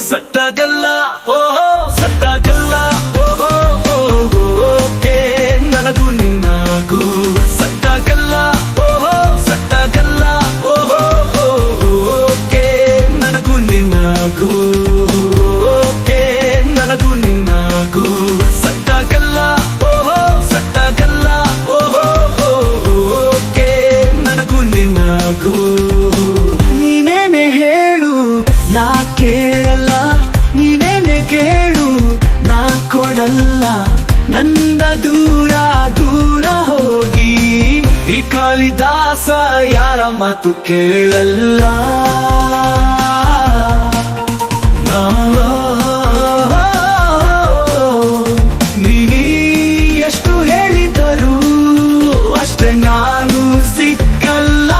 ಸತ್ತಾಗಲ್ಲ ಓಹೋ ಸತ್ತಾಗಲ್ಲ ಓಹೋ ಓಕೆ ನನಗೂ ನಿನಗೂ ಸತ್ತಾಗಲ್ಲ ಓಹೋ ಸತ್ತಾಗಲ್ಲ ಓಹೋ ಓಕೆ ನನಗೂ ನಿನಗೂ ಓಕೆ ನನಗೂ ನಿನಗೂ ಸತ್ತಾಗಲ್ಲ ಓಹೋ ಸತ್ತಾಗಲ್ಲ ಓಹೋ ಓಕೆ ನನಗೂ ನಿನಗೂ ನೀನೇನೆ ಹೇಳು ನಾ ಕೇಳಲ್ಲ ನೀನೇನೆ ಕೇಳು ನಾ ಕೊಡಲ್ಲ ನನ್ನ ದೂರ ದೂರ ಹೋಗಿ ಈ ಕಾಳಿದಾಸ ಯಾರ ಮಾತು ಕೇಳಲ್ಲ ನೀ ಎಷ್ಟು ಹೇಳಿದರು ಅಷ್ಟೇ ನಾನು ಸಿಕ್ಕಲ್ಲ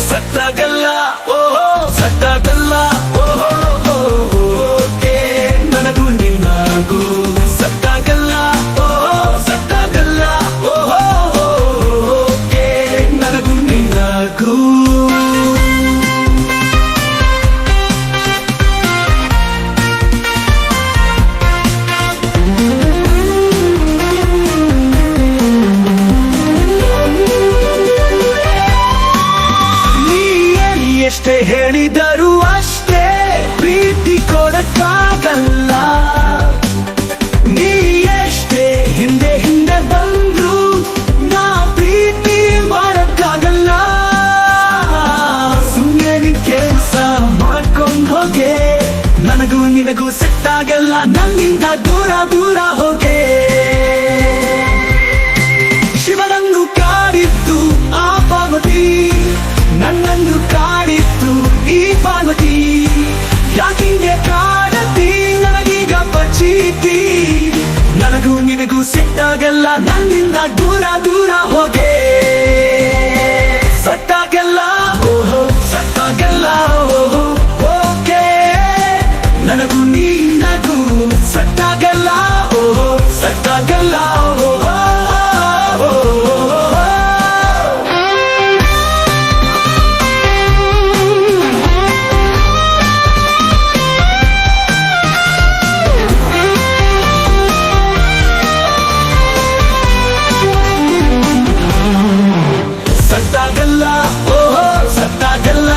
ಸತ್ತಾಗಲ್ಲ ಓಹೋ ಸತ್ತಾಗಲ್ಲ ಓಹೋ ಓಕೆ ನನಗೂ ನಿನಗೂ ಸತ್ತಾಗಲ್ಲ ಓಹೋ ಸತ್ತಾಗಲ್ಲ ಓಹೋ ಓಕೆ ನನಗೂ ನಿನಗೂ ಎಷ್ಟೇ ಹೇಳಿದರು ಅಷ್ಟೇ ಪ್ರೀತಿ ಕೊಡಕ್ಕಾಗಲ್ಲ ನೀ ಎಷ್ಟೇ ಹಿಂದೆ ಹಿಂದೆ ಬಂದ್ರು ನಾ ಪ್ರೀತಿ ಮಾಡಕ್ಕಾಗಲ್ಲ ಸುಮ್ಮನೆ ಕೆಲಸ ಮಾಡ್ಕೊಂಡು ಹೋಗೆ ನನಗೂ ನಿನಗೂ ಸೆಟ್ಟಾಗಲ್ಲ ನನ್ನಿಂದ ದೂರ ದೂರ ಹೋಗೆ ಶಿವನನ್ನು ಕಾಡಿತ್ತು ಆ ಪಾರ್ವತಿ ನನ್ನನ್ನು ಕಾಡಿತ್ತು ಈ ಪಾರ್ವತಿ ಯಾಕಿಂಗೆ ಕಾಡತಿ ನನಗೀಗ ಬಚೀತಿ ನನಗೂ ನಿನಗೂ ಸಿಟ್ಟಾಗಲ್ಲ ನನ್ನಿಂದ ದೂರ ದೂರ ಹೋಗೆ ಸತ್ತಾಗಲ್ಲ ಓಹೋ ಸತ್ತಾಗಲ್ಲ ಓಹೋ ಓಕೆ ನನಗೂ ನಿನಗೂ ಸತ್ತಾಗಲ್ಲ ಓಹೋ ಸತ್ತಾಗಲ್ಲ ಓಹೋ ಸತ್ತಾಗಲ್ಲ ಓಹೋ ಸತ್ತಾಗಲ್ಲ